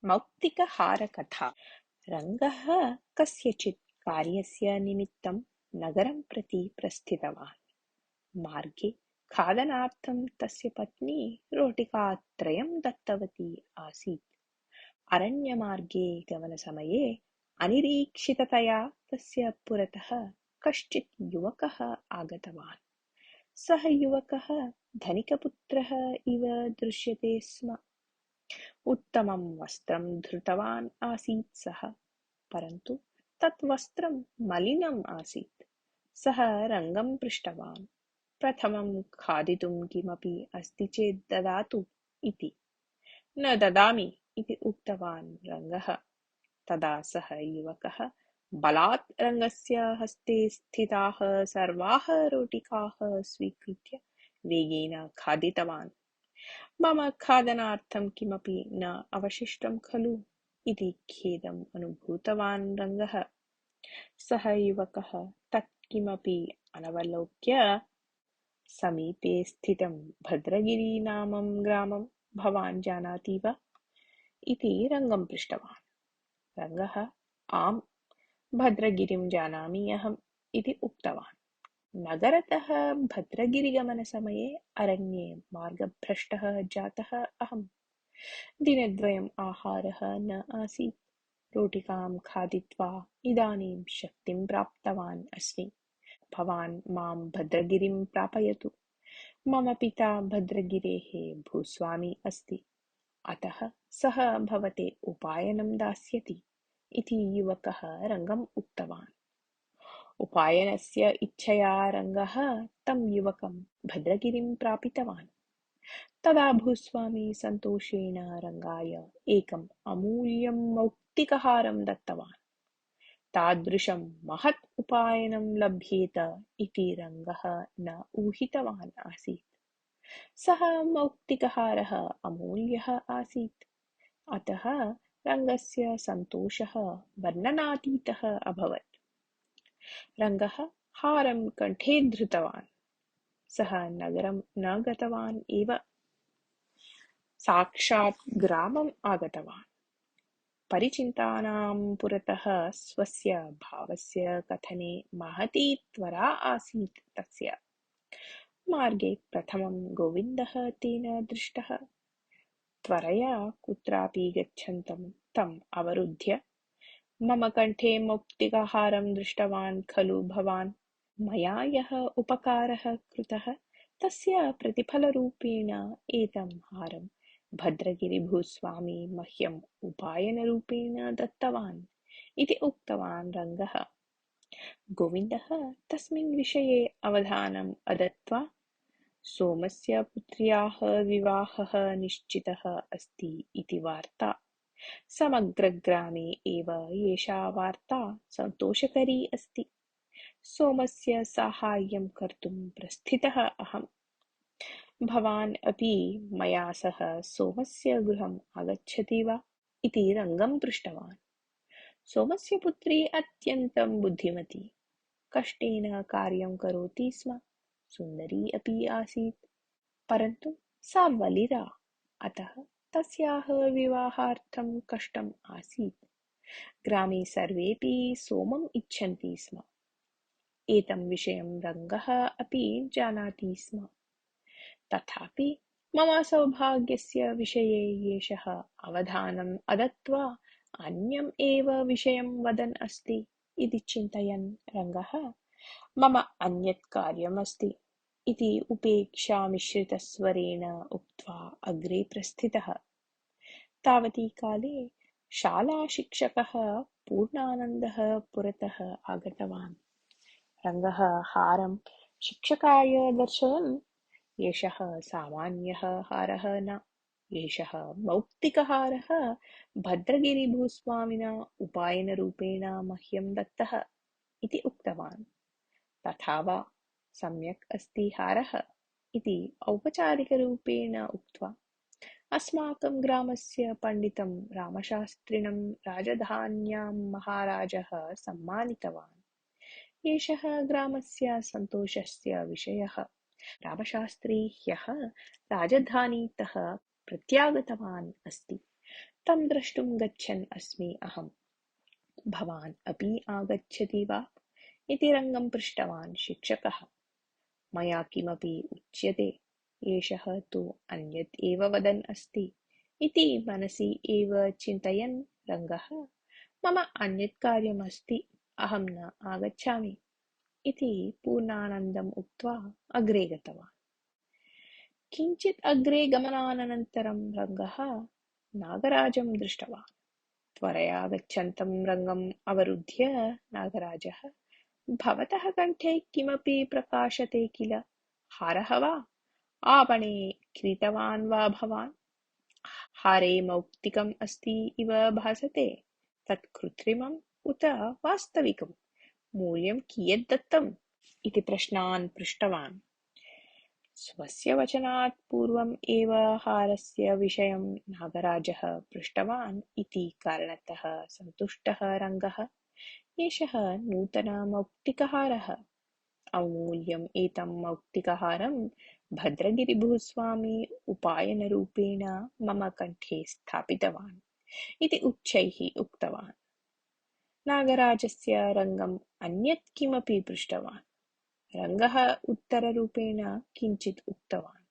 मौक्तिकहारकथा। रङ्गः कस्यचित् कार्यस्य निमित्तं नगरं प्रति प्रस्थितवान्। मार्गे खादनार्थं तस्य पत्नी रोटिकात्रयं दत्तवती आसीत्। अरण्यमार्गे गमनसमये अनिरीक्षिततया तस्य पुरतः कश्चित् युवकः आगतवान्। सः युवकः धनिकपुत्रः इव दृश्यते स्म। उत्तमं वस्त्रं धृतवान् आसीत् सः, परन्तु तत् वस्त्रं मलिनम् आसीत्। सः रङ्गं पृष्टवान्, प्रथमं खादितुं किमपि अस्ति चेत् ददातु इति। न ददामि इति उक्तवान् रङ्गः। तदा सः युवकः बलात् रङ्गस्य हस्ते स्थिताः सर्वाः रोटिकाः स्वीकृत्य वेगेन खादितवान्। मम खादनार्थं किमपि न अवशिष्टं खलु इति खेदम् अनुभूतवान् रङ्गः। सः युवकः तत् किमपि अनवलोक्य समीपे स्थितं भद्रगिरिनामं ग्रामं भवान् जानाति वा इति रङ्गं पृष्टवान्। रङ्गः आम्, भद्रगिरिं जानामि अहम् इति उक्तवान्। नगरतः भद्रगिरिगमनसमये अरण्ये मार्गभ्रष्टः जातः अहम्। दिनद्वयम् आहारः न आसीत्। रोटिकां खादित्वा इदानीं शक्तिं प्राप्तवान् अस्मि। भवान् मां भद्रगिरिं प्रापयतु। मम पिता भद्रगिरेः भूस्वामी अस्ति, अतः सः भवते उपायनं दास्यति इति युवकः रङ्गम् उक्तवान्। उपायनस्य इच्छया रङ्गः तं युवकं भद्रगिरिं प्रापितवान्। तदा भूस्वामी सन्तोषेण रङ्गाय एकम् अमूल्यं मौक्तिकहारं दत्तवान्। तादृशं महत् उपायनं लभ्येत इति रङ्गः न ऊहितवान् आसीत्। सः मौक्तिकहारः अमूल्यः आसीत्, अतः रङ्गस्य सन्तोषः वर्णनातीतः अभवत्। रङ्गः हारं कण्ठे धृतवान्। सः नगरं न गतवान् एव, साक्षात् ग्रामम् आगतवान्। परिचितानां पुरतः स्वस्य भावस्य कथने महती त्वरा आसीत् तस्य। मार्गे प्रथमं गोविन्दः तेन दृष्टः। त्वरया कुत्रापि गच्छन्तं तम् अवरुध्य, मम कण्ठे मौक्तिकहारं दृष्टवान् खलु भवान्? मया यः उपकारः कृतः तस्य प्रतिफलरूपेण एतं हारं भद्रगिरिभूस्वामी मह्यम् उपायनरूपेण दत्तवान् इति उक्तवान् रङ्गः। गोविन्दः तस्मिन् विषये अवधानम् अदत्त्वा सोमस्य पुत्र्याः विवाहः निश्चितः अस्ति इति वार्ता। समग्रग्रामे एव एषा वार्ता सन्तोषकरी अस्ति। सोमस्य साहाय्यं कर्तुं प्रस्थितः अहम्। भवान् अपि मया सह सोमस्य गृहम् आगच्छति वा इति रङ्गं पृष्टवान्। सोमस्य पुत्री अत्यन्तं बुद्धिमती, कष्टेन कार्यं करोति स्म, सुन्दरी अपि आसीत्, परन्तु सा बलिरा, अतः तस्याः विवाहार्थं कष्टम् आसीत्। ग्रामे सर्वेपि सोमम् इच्छन्ति स्म। एतं विषयं रङ्गः अपि जानाति स्म। तथापि मम सौभाग्यस्य विषये एषः अवधानम् अदत्त्वा अन्यम् एव विषयं वदन् अस्ति इति चिन्तयन् रङ्गः मम अन्यत् कार्यमस्ति इति उपेक्षामिश्रितस्वरेण उक्त्वा अग्रे प्रस्थितः। तावती काले शालाशिक्षकः पूर्णानन्दः पुरतः आगतवान्। रङ्गः हारं शिक्षकाय दर्शयन्, एषः सामान्यः हारः न, एषः मौक्तिकहारः भद्रगिरिभूस्वामिना उपायनरूपेण मह्यं दत्तः इति उक्तवान्। तथा वा, सम्यक् अस्ति हारः इति औपचारिकरूपेण उक्त्वा अस्माकं ग्रामस्य पण्डितं रामशास्त्रिणं राजधान्यां महाराजः सम्मानितवान्। एषः ग्रामस्य सन्तोषस्य विषयः। रामशास्त्री ह्यः राजधानीतः प्रत्यागतवान् अस्ति। तं द्रष्टुं गच्छन् अस्मि अहम्। भवान् अपि आगच्छति वा इति रङ्गं पृष्टवान् शिक्षकः। मया किमपि उच्यते, एषः तु अन्यत् एव वदन् अस्ति इति मनसि एव चिन्तयन् रङ्गः मम अन्यत् कार्यम् अस्ति, अहं न आगच्छामि इति पूर्णानन्दम् उक्त्वा अग्रे गतवान्। किञ्चित् अग्रे गमनानन्तरं रङ्गः नागराजं दृष्टवान्। त्वरया गच्छन्तं रङ्गम् अवरुध्य नागराजः, भवतः कण्ठे किमपि प्रकाशते किल? हारः वा? आपणे क्रीतवान् वा भवान्? हारे मौक्तिकम् अस्ति इव भासते। तत् कृत्रिमम् उत वास्तविकम्? मूल्यं कियत् दत्तम्? इति प्रश्नान् पृष्टवान्। स्वस्य वचनात् पूर्वम् एव हारस्य विषयं नागराजः पृष्टवान् इति कारणतः सन्तुष्टः रङ्गः, एषः नूतनमौक्तिकहारः। अमूल्यम् एतं मौक्तिकहारं भद्रगिरिभूस्वामी उपायनरूपेण मम कण्ठे स्थापितवान् इति उच्चैः उक्तवान्। नागराजस्य रङ्गम् अन्यत् किमपि पृष्टवान्। रङ्गः उत्तररूपेण किञ्चित् उक्तवान्,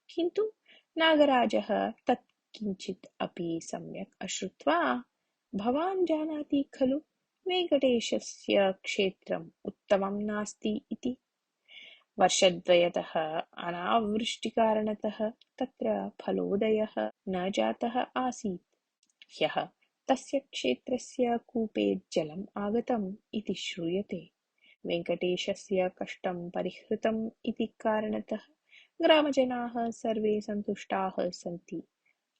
किन्तु नागराजः तत् किञ्चित् अपि सम्यक् अश्रुत्वा, भवान् जानाति खलु वेङ्कटेशस्य क्षेत्रम् उत्तमं नास्ति इति। वर्षद्वयतः अनावृष्टिकारणतः तत्र फलोदयः न जातः आसीत्। ह्यः तस्य क्षेत्रस्य कूपे जलम् आगतम् इति श्रूयते। वेङ्कटेशस्य कष्टं परिहृतम् इति कारणतः ग्रामजनाः सर्वे सन्तुष्टाः सन्ति।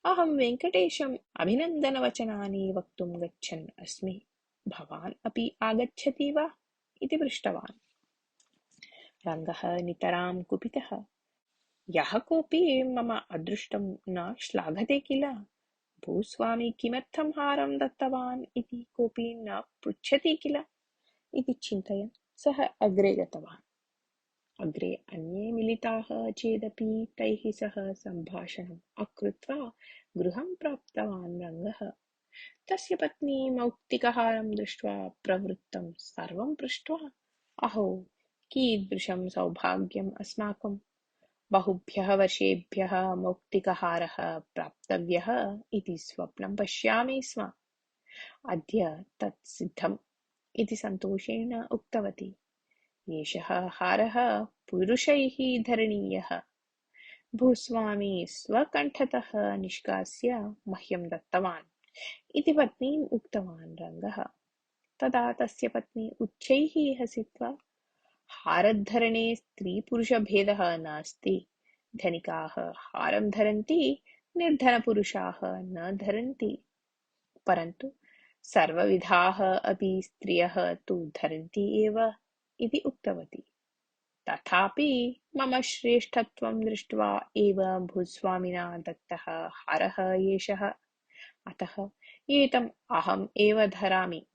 अहं वेङ्कटेशम् अभिनन्दनवचनानि वक्तुं गच्छन् अस्मि। भवान् अपि आगच्छति वा इति पृष्टवान्। रङ्गः नितरां कुपितः। यः कोऽपि मम अदृष्टं न श्लाघते किल? भूस्वामी किमर्थं हारं दत्तवान् इति कोऽपि न पृच्छति किल इति चिन्तयन् सः अग्रे गतवान्। अग्रे अन्ये मिलिताः चेदपि तैः सह सम्भाषणम् अकृत्वा गृहं प्राप्तवान् रङ्गः। तस्य पत्नी मौक्तिकहारं दृष्ट्वा प्रवृत्तं सर्वं पृष्ट्वा, अहो कीदृशं सौभाग्यम् अस्माकं! बहुभ्यः वर्षेभ्यः मौक्तिकहारः प्राप्तव्यः इति स्वप्नं पश्यामि स्म। अद्य तत् सिद्धम् इति सन्तोषेण उक्तवती। एषः हारः पुरुषैः धरणीयः। भूस्वामी स्वकण्ठतः निष्कास्य मह्यं दत्तवान् इति पत्नीम् उक्तवान् रङ्गः। तदा तस्य पत्नी उच्चैः हसित्वा, हारधरणे स्त्रीपुरुषभेदः नास्ति। धनिकाः हारं धरन्ति, निर्धनपुरुषाः न धरन्ति। परन्तु सर्वविधाः अपि स्त्रियः तु धरन्ति एव इति उक्तवती। तथापि मम श्रेष्ठत्वं दृष्ट्वा एव भूस्वामिना दत्तः हारः एषः। अतः एतम् अहम् एव धरामि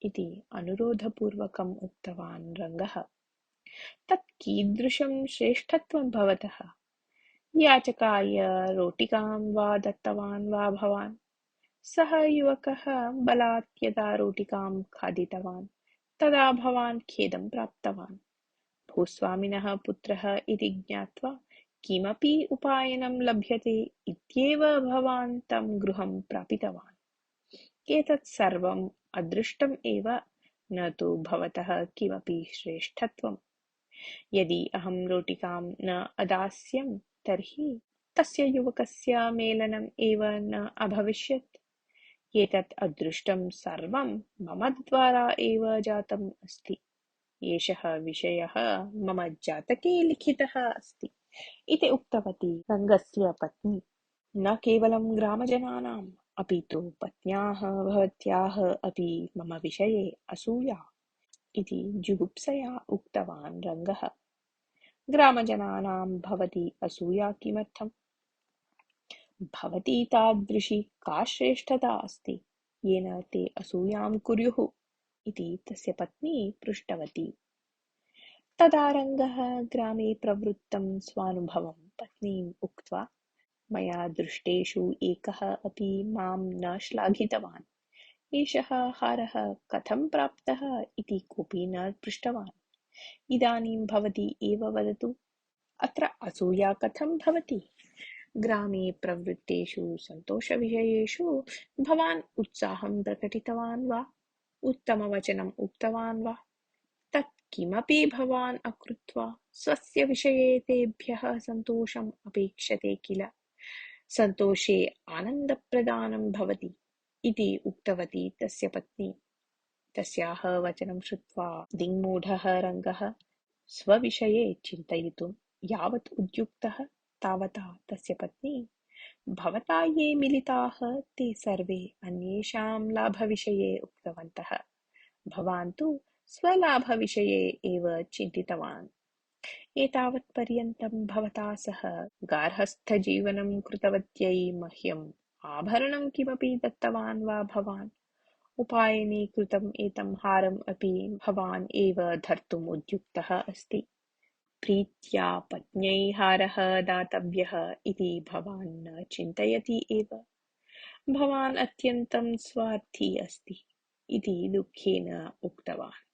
इति अनुरोधपूर्वकम् उक्तवान् रङ्गः। तत् कीदृशं श्रेष्ठत्वं भवतः? याचकाय रोटिकां वा दत्तवान् वा भवान्? सः युवकः बलात् यदा रोटिकां खादितवान् तदा भवान् खेदं प्राप्तवान्। भूस्वामिनः पुत्रः इति ज्ञात्वा किमपि उपायनं लभ्यते इत्येव भवान् तं गृहं प्रापितवान्। एतत् सर्वम् अदृष्टम् एव, न तु भवतः किमपि श्रेष्ठत्वम्। यदि अहं रोटिकां न अदास्यं तर्हि तस्य युवकस्य मेलनम् एव न अभविष्यत्। एतत् अदृष्टं सर्वं मम द्वारा एव जातम् अस्ति। एषः विषयः मम जातके लिखितः अस्ति इति उक्तवती रङ्गस्य पत्नी। न केवलं ग्रामजनानाम् अपि तु पत्न्याः भवत्याः अपि मम विषये असूया इति जुगुप्सया उक्तवान् रङ्गः। ग्रामजनानां भवति असूया किमर्थम्? भवती तादृशी का श्रेष्ठता अस्ति येन ते असूयां कुर्युः इति तस्य पत्नी पृष्टवती। तदा रङ्गः ग्रामे प्रवृत्तं स्वानुभवं पत्नीम् उक्त्वा, मया दृष्टेषु एकः अपि मां न श्लाघितवान्। एषः हारः कथं प्राप्तः इति कोऽपि न पृष्टवान्। इदानीं भवती एव वदतु, अत्र असूया कथं भवति? ग्रामे प्रवृत्तेषु सन्तोषविषयेषु भवान् उत्साहं प्रकटितवान् वा? उत्तमवचनम् उक्तवान् वा? तत् किमपि भवान् अकृत्वा स्वस्य विषये तेभ्यः सन्तोषम् अपेक्षते किल? सन्तोषे आनन्दप्रदानं भवति इति उक्तवती तस्य पत्नी। तस्याः वचनं श्रुत्वा दिङ्मूढः रङ्गः स्वविषये चिन्तयितुं यावत् उद्युक्तः तावता तस्य पत्नी, भवता ये मिलिताः ते सर्वे अन्येषां लाभविषये उक्तवन्तः। भवान् तु स्वलाभविषये एव चिन्तितवान्। एतावत्पर्यन्तं भवता सह गार्हस्थ्यजीवनं कृतवत्यै मह्यम् आभरणं किमपि दत्तवान् वा भवान्? उपायने कृतम् एतं हारम् अपि भवान् एव धर्तुम् उद्युक्तः अस्ति। प्रीत्या पत्न्यै हारः दातव्यः इति भवान् न चिन्तयति एव। भवान् अत्यन्तं स्वार्थी अस्ति इति दुःखेन उक्तवान्।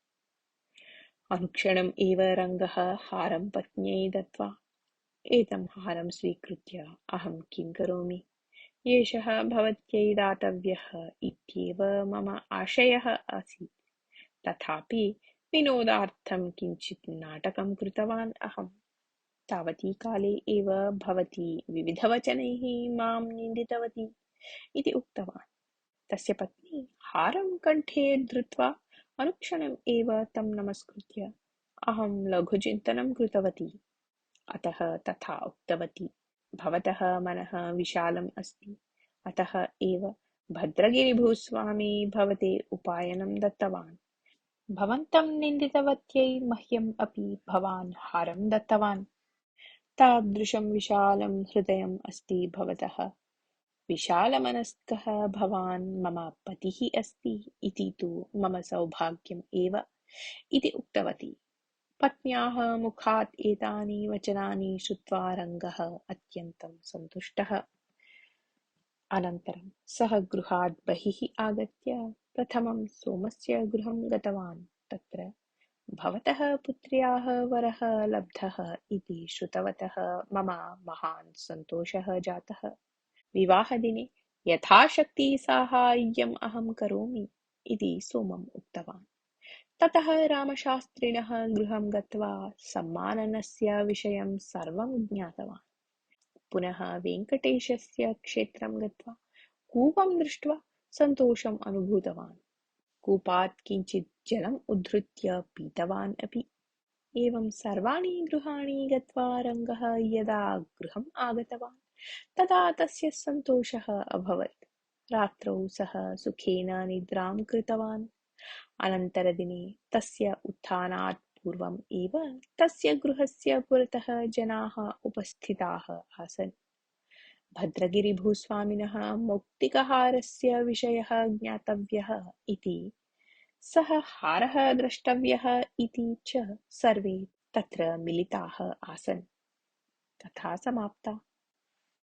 अनुक्षणम् एव रङ्गः हारं पत्न्यै दत्त्वा, एतं हारं स्वीकृत्य अहं किं करोमि? एषः भवत्यै दातव्यः इत्येव मम आशयः आसीत्। तथापि विनोदार्थं किञ्चित् नाटकं कृतवान् अहम्। तावती काले एव भवती विविधवचनैः मां निन्दितवती इति उक्तवान्। तस्य पत्नी हारं कण्ठे धृत्वा अनुक्षणम् एव तं नमस्कृत्य अहं लघुचिन्तनं कृतवती। अतः तथा उक्तवती, भवतः मनः विशालम् अस्ति, अतः एव भद्रगिरिभूस्वामी भवते उपायनं दत्तवान्। भवन्तं निन्दितवत्यै मह्यम् अपि भवान् हारं दत्तवान्। तादृशं विशालं हृदयम् अस्ति भवतः। विशालमनस्कः भवान् मम पतिः अस्ति इति तु मम सौभाग्यम् एव इति उक्तवती। पत्न्याः मुखात् एतानि वचनानि श्रुत्वा रङ्गः अत्यन्तं सन्तुष्टः। अनन्तरं सः गृहात् बहिः आगत्य प्रथमं सोमस्य गृहं गतवान्। तत्र भवतः पुत्र्याः वरः लब्धः इति श्रुतवतः मम महान् सन्तोषः जातः। विवाहदिने यथाशक्ति साहाय्यम् अहं करोमि इति सोमम् उक्तवान्। ततः रामशास्त्रिणः गृहं गत्वा सम्माननस्य विषयं सर्वं ज्ञातवान्। पुनः वेङ्कटेशस्य क्षेत्रं गत्वा कूपं दृष्ट्वा सन्तोषम् अनुभूतवान्। कूपात् किञ्चित् जलम् उद्धृत्य पीतवान् अपि। एवं सर्वाणि गृहाणि गत्वा रङ्गः यदा गृहम् आगतवान् तदा तस्य सन्तोषः अभवत्। रात्रौ सः सुखेन निद्रां कृतवान्। अनन्तरदिने तस्य उत्थानात् पूर्वम् एव तस्य गृहस्य पुरतः जनाः उपस्थिताः आसन्। भद्रगिरिभूस्वामिनः मौक्तिकहारस्य विषयः ज्ञातव्यः इति, सः हारः द्रष्टव्यः इति च सर्वे तत्र मिलिताः आसन्। कथा समाप्ता।